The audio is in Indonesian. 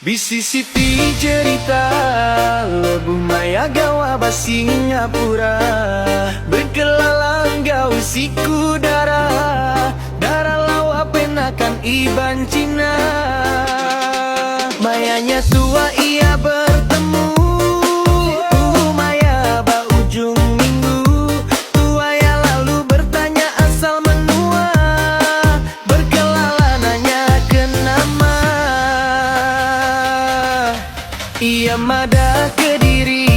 Bisi Siti cerita lebuh maya gawa basi Singapura, berkelalang gau siku darah lawa penakan iban Cina. Mayanya tua ia bertemu Maya ba ujung minggu. Tua ya lalu bertanya asal menua, berkelala nanya ke nama. Ia mada Kediri,